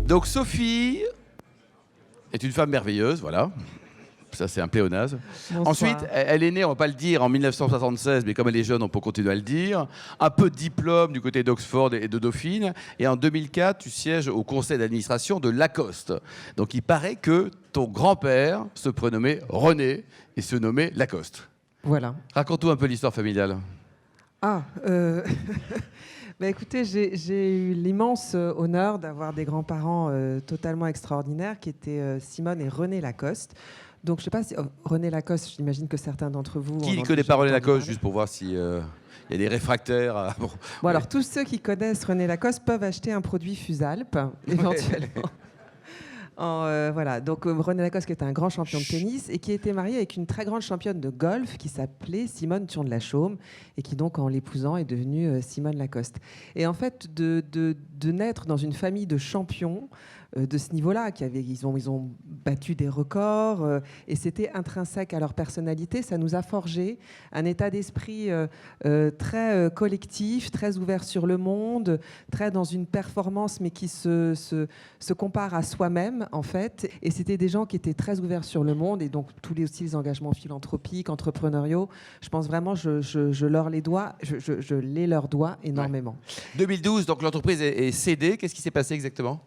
Donc Sophie est une femme merveilleuse, voilà. Ça, c'est un pléonasme. Bonsoir. Ensuite, elle est née, on ne va pas le dire, en 1976, mais comme elle est jeune, on peut continuer à le dire. Un peu de diplôme du côté d'Oxford et de Dauphine. Et en 2004, tu sièges au conseil d'administration de Lacoste. Donc il paraît que ton grand-père se prénommait René et se nommait Lacoste. Voilà. Raconte-nous un peu l'histoire familiale. Ah, bah écoutez, j'ai eu l'immense honneur d'avoir des grands-parents totalement extraordinaires qui étaient Simone et René Lacoste. Donc, je ne sais pas si René Lacoste, j'imagine que certains d'entre vous... Qui ne connaît pas René Lacoste, juste pour voir s'il y a des réfractaires Bon, alors, tous ceux qui connaissent René Lacoste peuvent acheter un produit Fusalp, éventuellement. Voilà, donc René Lacoste qui est un grand champion de tennis et qui a été marié avec une très grande championne de golf qui s'appelait Simone Thion de la Chaume et qui donc en l'épousant est devenue Simone Lacoste. Et en fait de naître dans une famille de champions de ce niveau-là, ils ont battu des records et c'était intrinsèque à leur personnalité. Ça nous a forgé un état d'esprit très collectif, très ouvert sur le monde, très dans une performance mais qui se compare à soi-même en fait. Et c'était des gens qui étaient très ouverts sur le monde et donc tous les engagements philanthropiques, entrepreneuriaux. Je pense vraiment, je leur dois énormément. Ouais. 2012, donc l'entreprise est cédée. Qu'est-ce qui s'est passé exactement ?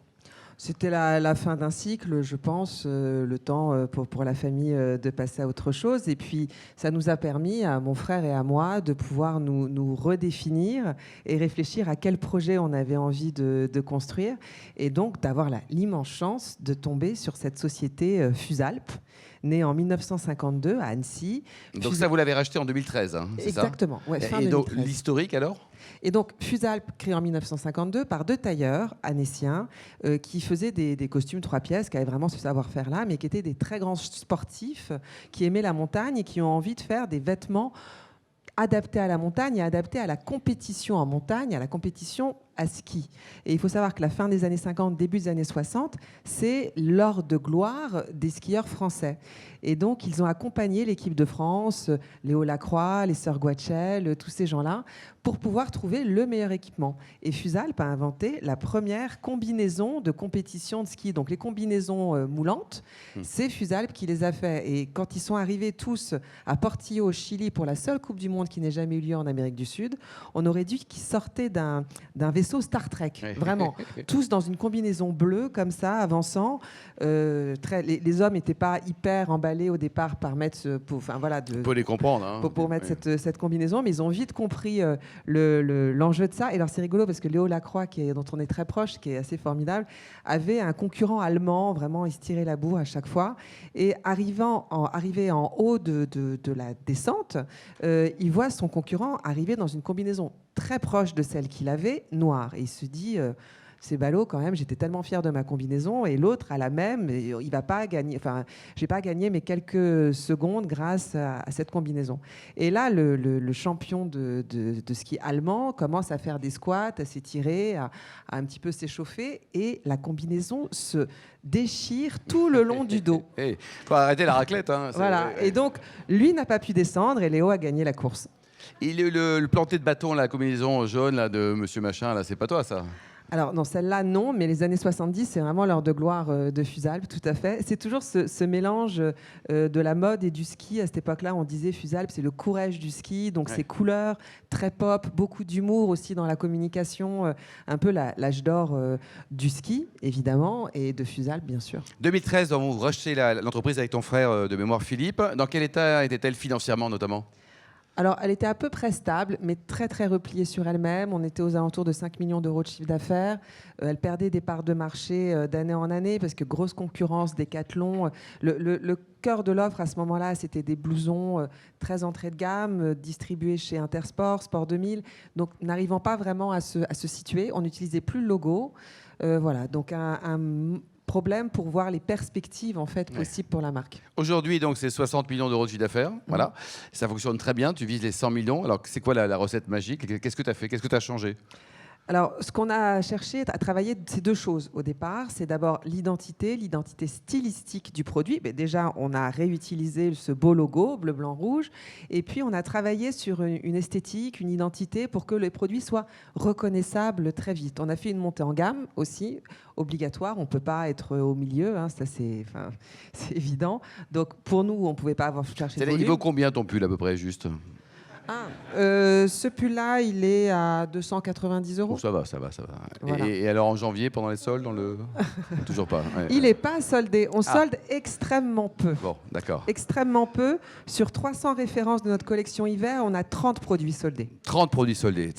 C'était la fin d'un cycle, je pense, le temps pour la famille de passer à autre chose. Et puis, ça nous a permis, à mon frère et à moi, de pouvoir nous redéfinir et réfléchir à quel projet on avait envie de construire. Et donc, d'avoir l'immense chance de tomber sur cette société Fusalp, née en 1952 à Annecy. Donc ça, vous l'avez racheté en 2013, hein, c'est ça ? Exactement, ouais, fin 2013. Et donc, l'historique, alors ? Et donc, Fusalp, créé en 1952 par deux tailleurs annéciens qui faisaient des costumes 3 pièces, qui avaient vraiment ce savoir-faire-là, mais qui étaient des très grands sportifs qui aimaient la montagne et qui ont envie de faire des vêtements adaptés à la montagne et adaptés à la compétition en montagne, à la compétition à ski. Et il faut savoir que la fin des années 50, début des années 60, c'est l'heure de gloire des skieurs français. Et donc, ils ont accompagné l'équipe de France, Léo Lacroix, les sœurs Guachel, tous ces gens-là, pour pouvoir trouver le meilleur équipement. Et Fusalp a inventé la première combinaison de compétition de ski. Donc, les combinaisons moulantes, c'est Fusalp qui les a fait. Et quand ils sont arrivés tous à Portillo, au Chili, pour la seule Coupe du Monde qui n'ait jamais eu lieu en Amérique du Sud, on aurait dit qu'ils sortaient d'un vaisseau Star Trek, vraiment. Tous dans une combinaison bleue, comme ça, avançant. Les hommes n'étaient pas hyper emballés au départ par mettre... on peut les comprendre. Hein. Pour mettre cette combinaison, mais ils ont vite compris l'enjeu de ça. Et alors, c'est rigolo parce que Léo Lacroix, dont on est très proche, qui est assez formidable, avait un concurrent allemand, vraiment, il se tirait la bourre à chaque fois. Et arrivé en haut de la descente, il voit son concurrent arriver dans une combinaison très proche de celle qu'il avait, noire. Et il se dit, c'est ballot quand même, j'étais tellement fier de ma combinaison, et l'autre a la même, et il va pas gagner, enfin, j'ai pas gagné mais quelques secondes grâce à cette combinaison. Et là, le champion de ski allemand commence à faire des squats, à s'étirer, à un petit peu s'échauffer, et la combinaison se déchire tout le long du dos. Il faut arrêter la raclette. Hein, voilà, et donc, lui n'a pas pu descendre, et Léo a gagné la course. Et le planté de bâton, la combinaison jaune là, de Monsieur Machin, là, c'est pas toi, ça ? Alors, non, celle-là, non, mais les années 70, c'est vraiment l'heure de gloire de Fusalp, tout à fait. C'est toujours ce mélange de la mode et du ski. À cette époque-là, on disait Fusalp, c'est le courage du ski, donc ces couleurs très pop, beaucoup d'humour aussi dans la communication, un peu l'âge d'or du ski, évidemment, et de Fusalp, bien sûr. 2013, vous rachetez l'entreprise avec ton frère de mémoire Philippe. Dans quel état était-elle financièrement, notamment ? Alors, elle était à peu près stable, mais très, très repliée sur elle-même. On était aux alentours de 5 millions d'euros de chiffre d'affaires. Elle perdait des parts de marché d'année en année parce que grosse concurrence, Décathlon. Le cœur de l'offre à ce moment-là, c'était des blousons très entrée de gamme, distribués chez Intersport, Sport 2000. Donc, n'arrivant pas vraiment à se situer, on n'utilisait plus le logo. Voilà, donc un problème pour voir les perspectives en fait possibles pour la marque. Aujourd'hui, donc, c'est 60 millions d'euros de chiffre d'affaires. Voilà. Ça fonctionne très bien. Tu vises les 100 millions. Alors, c'est quoi la recette magique ? Qu'est-ce que tu as fait ? Qu'est-ce que tu as changé ? Alors, ce qu'on a cherché à travailler, c'est deux choses au départ. C'est d'abord l'identité stylistique du produit. Mais déjà, on a réutilisé ce beau logo bleu, blanc, rouge. Et puis, on a travaillé sur une esthétique, une identité pour que les produits soient reconnaissables très vite. On a fait une montée en gamme aussi, obligatoire. On ne peut pas être au milieu, hein, ça c'est évident. Donc, pour nous, on ne pouvait pas avoir cherché de volume. Il vaut combien ton pull à peu près, juste? Ce pull-là, il est à 290 €. Bon, ça va. Voilà. Et alors en janvier, pendant les soldes, toujours pas. Ouais. Il n'est pas soldé. On solde extrêmement peu. Bon, d'accord. Extrêmement peu. Sur 300 références de notre collection hiver, on a 30 produits soldés. 30 produits soldés.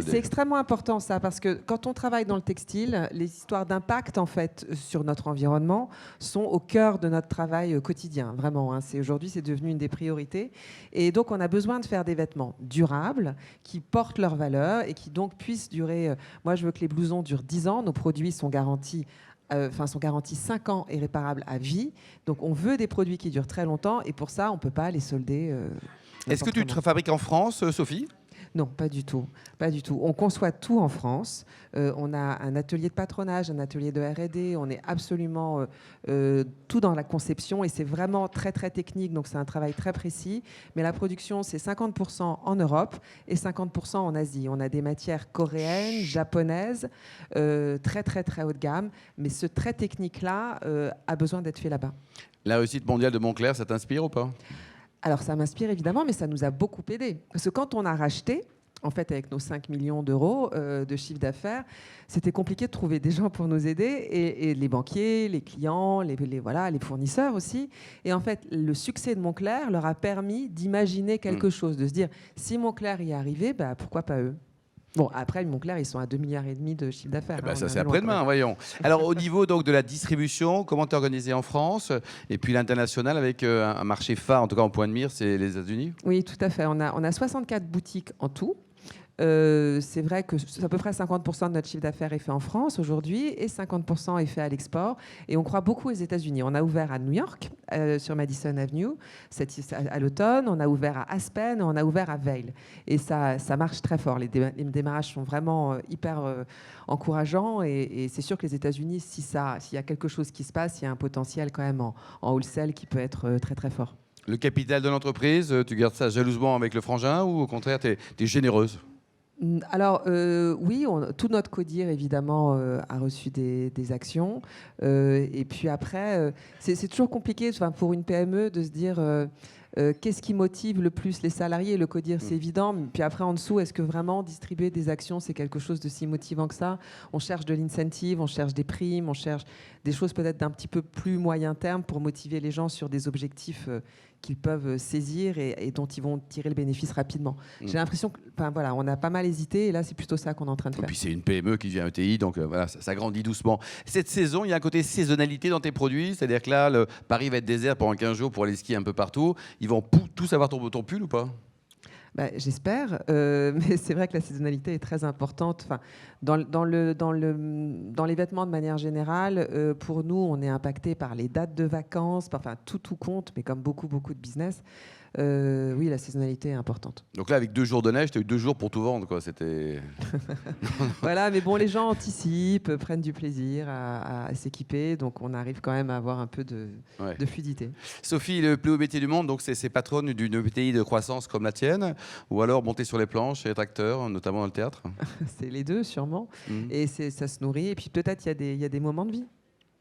C'est extrêmement important ça, parce que quand on travaille dans le textile, les histoires d'impact en fait sur notre environnement sont au cœur de notre travail quotidien. Vraiment, hein. Aujourd'hui, c'est devenu une des priorités. Et donc, on a besoin de faire des vêtements durables, qui portent leur valeur et qui donc puissent durer. Moi, je veux que les blousons durent 10 ans. Nos produits sont garantis 5 ans et réparables à vie. Donc, on veut des produits qui durent très longtemps et pour ça, on ne peut pas les solder. Est-ce que tu te fabriques en France, Sophie? Non, pas du tout. Pas du tout. On conçoit tout en France. On a un atelier de patronage, un atelier de R&D. On est absolument tout dans la conception et c'est vraiment très, très technique. Donc, c'est un travail très précis. Mais la production, c'est 50% en Europe et 50% en Asie. On a des matières coréennes, japonaises, très, très, très haut de gamme. Mais ce très technique-là a besoin d'être fait là-bas. La réussite mondiale de Moncler, ça t'inspire ou pas? Alors, ça m'inspire évidemment, mais ça nous a beaucoup aidé. Parce que quand on a racheté, en fait, avec nos 5 millions d'euros de chiffre d'affaires, c'était compliqué de trouver des gens pour nous aider, et les banquiers, les clients, les fournisseurs aussi. Et en fait, le succès de Moncler leur a permis d'imaginer quelque chose, de se dire, si Moncler y est arrivé, bah, pourquoi pas eux? Bon, après, Moncler, ils sont à 2,5 milliards de chiffre d'affaires. Ça, c'est après-demain, voyons. Alors, au niveau donc, de la distribution, comment tu es organisé en France? Et puis l'international, avec un marché phare, en tout cas en point de mire, c'est les États-Unis? Oui, tout à fait. On a 64 boutiques en tout. C'est vrai que à peu près 50% de notre chiffre d'affaires est fait en France aujourd'hui et 50% est fait à l'export. Et on croit beaucoup aux États-Unis. On a ouvert à New York, sur Madison Avenue, à l'automne. On a ouvert à Aspen, on a ouvert à Vail. Et ça marche très fort. Les démarrages sont vraiment hyper encourageants. Et c'est sûr que les États-Unis, s'il y a quelque chose qui se passe, il y a un potentiel quand même en wholesale qui peut être très très fort. Le capital de l'entreprise, tu gardes ça jalousement avec le frangin ou au contraire, tu es généreuse? Alors oui, tout notre codir évidemment a reçu des actions. Et puis après, c'est toujours compliqué pour une PME de se dire qu'est-ce qui motive le plus les salariés. Le codir, c'est évident. Puis après, en dessous, est-ce que vraiment distribuer des actions, c'est quelque chose de si motivant que ça? On cherche de l'incentive, on cherche des primes, on cherche des choses peut-être d'un petit peu plus moyen terme pour motiver les gens sur des objectifs qu'ils peuvent saisir et dont ils vont tirer le bénéfice rapidement. J'ai l'impression on a pas mal hésité et là, c'est plutôt ça qu'on est en train de faire. Et puis c'est une PME qui devient ETI, donc voilà, ça grandit doucement. Cette saison, il y a un côté saisonnalité dans tes produits, c'est-à-dire que là, Paris va être désert pendant 15 jours pour aller skier un peu partout. Ils vont tous avoir ton pull ou pas? J'espère, mais c'est vrai que la saisonnalité est très importante. Dans les vêtements de manière générale, pour nous, on est impacté par les dates de vacances, tout compte, mais comme beaucoup de business. Oui, la saisonnalité est importante. Donc là, avec 2 jours de neige, tu as eu 2 jours pour tout vendre, quoi. C'était... Voilà, mais bon, les gens anticipent, prennent du plaisir à s'équiper, donc on arrive quand même à avoir un peu de fluidité. Sophie, le plus haut métier du monde, donc c'est patronne d'une ETI de croissance comme la tienne, ou alors monter sur les planches et être acteur, notamment dans le théâtre? C'est les deux, sûrement. Et ça se nourrit. Et puis peut-être il y a des moments de vie.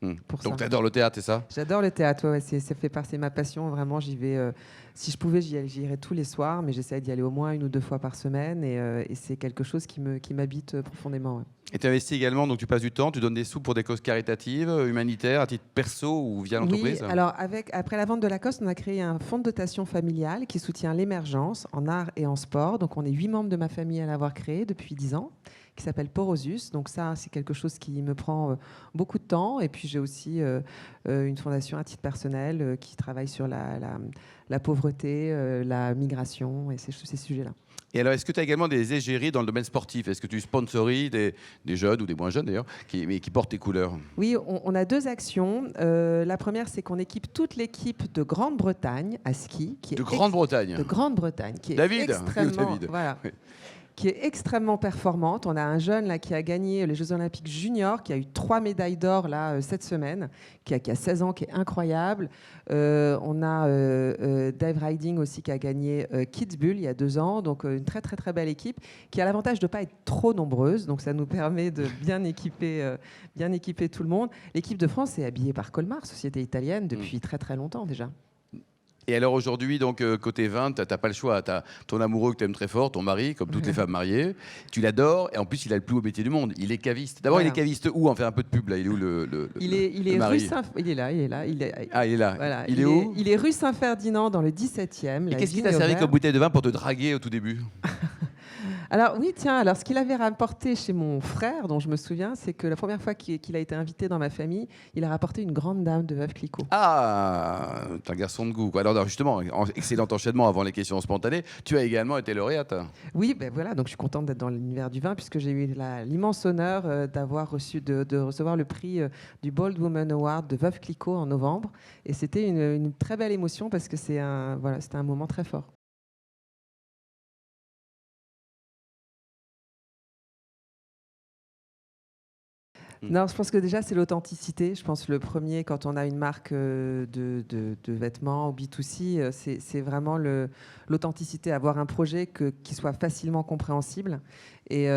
Donc tu adores le théâtre, c'est ça? J'adore le théâtre, ouais, ça fait partie de ma passion. Vraiment, j'y vais. Si je pouvais, j'y irais tous les soirs, mais j'essaie d'y aller au moins 1 ou 2 fois par semaine. Et c'est quelque chose qui m'habite profondément. Ouais. Et tu investis également, donc tu passes du temps, tu donnes des sous pour des causes caritatives, humanitaires, à titre perso ou via l'entreprise? Oui, alors après la vente de Lacoste, on a créé un fonds de dotation familiale qui soutient l'émergence en art et en sport. Donc on est 8 membres de ma famille à l'avoir créé depuis 10 ans, qui s'appelle Porosus. Donc ça, c'est quelque chose qui me prend beaucoup de temps. Et puis j'ai aussi une fondation à titre personnel qui travaille sur la pauvreté, la migration et ces sujets-là. Et alors, est-ce que tu as également des égéries dans le domaine sportif? Est-ce que tu sponsorises des jeunes ou des moins jeunes d'ailleurs, mais qui portent tes couleurs? Oui, on a 2 actions. La première, c'est qu'on équipe toute l'équipe de Grande-Bretagne à ski. De Grande-Bretagne? De Grande-Bretagne. Qui est David extrêmement... David. Voilà. Oui. qui est extrêmement performante. On a un jeune là, qui a gagné les Jeux Olympiques juniors, qui a eu 3 médailles d'or là, cette semaine, qui a 16 ans, qui est incroyable. On a Dave Riding aussi qui a gagné Kitzbühel il y a 2 ans, donc une très très très belle équipe qui a l'avantage de ne pas être trop nombreuse, donc ça nous permet de bien équiper tout le monde. L'équipe de France est habillée par Colmar, société italienne, depuis très très longtemps déjà. Et alors aujourd'hui, donc côté vin, tu n'as pas le choix. Tu as ton amoureux que tu aimes très fort, ton mari, comme toutes les femmes mariées. Tu l'adores et en plus, il a le plus beau métier du monde. Il est caviste. D'abord, Voilà. Il est caviste où? On fait un peu de pub là. Il est où il est mari? il est là. Ah, il est là. Voilà. Il est où? Il est rue Saint-Ferdinand dans le 17e. Et qu'est-ce qu'il t'a servi comme bouteille de vin pour te draguer au tout début? Alors oui, tiens, alors ce qu'il avait rapporté chez mon frère, dont je me souviens, c'est que la première fois qu'il a été invité dans ma famille, il a rapporté une grande dame de Veuve Clicquot. Ah, t'es un garçon de goût, quoi. Alors justement, excellent enchaînement avant les questions spontanées. Tu as également été lauréate. Oui, ben voilà, donc je suis contente d'être dans l'univers du vin puisque j'ai eu l'immense honneur d'avoir de recevoir le prix du Bold Woman Award de Veuve Clicquot en novembre. Et c'était une très belle émotion parce que c'était un moment très fort. Non, je pense que déjà, c'est l'authenticité. Je pense le premier, quand on a une marque de vêtements ou B2C, c'est vraiment l'authenticité, avoir un projet qui soit facilement compréhensible et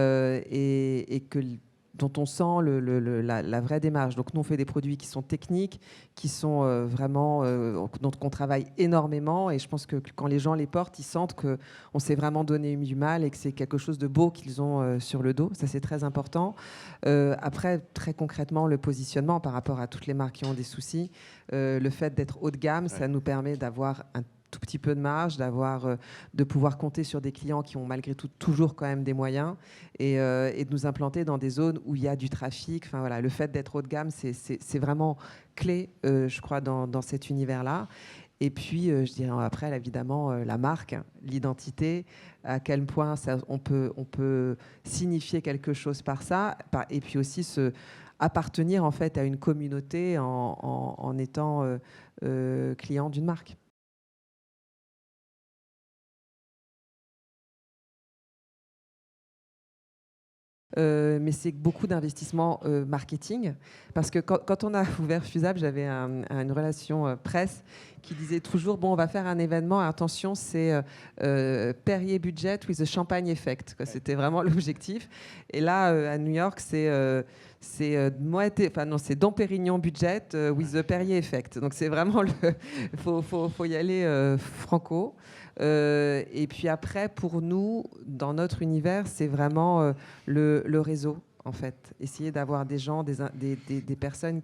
dont on sent la vraie démarche. Donc nous, on fait des produits qui sont techniques, qui sont vraiment, dont on travaille énormément. Et je pense que quand les gens les portent, ils sentent qu'on s'est vraiment donné du mal et que c'est quelque chose de beau qu'ils ont sur le dos. Ça, c'est très important. Après, très concrètement, le positionnement par rapport à toutes les marques qui ont des soucis, le fait d'être haut de gamme, ça nous permet d'avoir un tout petit peu de marge, de pouvoir compter sur des clients qui ont malgré tout toujours quand même des moyens et de nous implanter dans des zones où il y a du trafic. Enfin, voilà, le fait d'être haut de gamme, c'est vraiment clé, je crois, dans cet univers-là. Et puis, je dirais après, évidemment, la marque, l'identité, à quel point on peut signifier quelque chose par ça, et puis aussi appartenir en fait à une communauté en étant client d'une marque. Mais c'est beaucoup d'investissement marketing. Parce que quand on a ouvert Fusable, j'avais une relation presse qui disait toujours, bon, on va faire un événement, attention, c'est Perrier Budget with the Champagne Effect. C'était vraiment l'objectif. Et là, à New York, c'est Dom Pérignon Budget with the Perrier Effect. Donc c'est vraiment faut y aller franco. Et puis après, pour nous, dans notre univers, c'est vraiment le réseau, en fait. Essayer d'avoir des gens, des personnes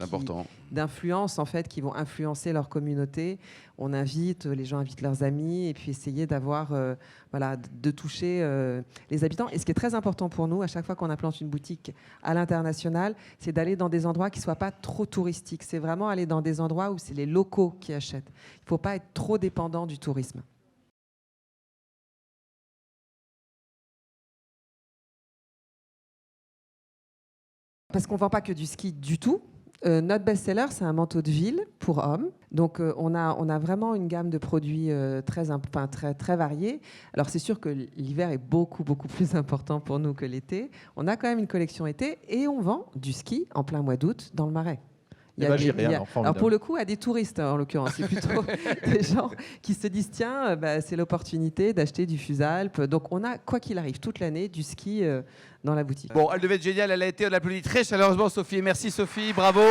d'influence, en fait, qui vont influencer leur communauté. Les gens invitent leurs amis, et puis essayer d'avoir, de toucher les habitants. Et ce qui est très important pour nous, à chaque fois qu'on implante une boutique à l'international, c'est d'aller dans des endroits qui ne soient pas trop touristiques. C'est vraiment aller dans des endroits où c'est les locaux qui achètent. Il ne faut pas être trop dépendant du tourisme. Parce qu'on ne vend pas que du ski du tout. Notre best-seller, c'est un manteau de ville pour hommes. Donc, on a vraiment une gamme de produits très variée. Alors, c'est sûr que l'hiver est beaucoup, beaucoup plus important pour nous que l'été. On a quand même une collection été et on vend du ski en plein mois d'août dans le Marais. Alors pour le coup, à des touristes, en l'occurrence, c'est plutôt des gens qui se disent tiens, c'est l'opportunité d'acheter du Fusalp. Donc on a, quoi qu'il arrive, toute l'année du ski dans la boutique. Bon, elle devait être géniale, elle a été, on l'applaudit très chaleureusement, Sophie. Merci Sophie, bravo.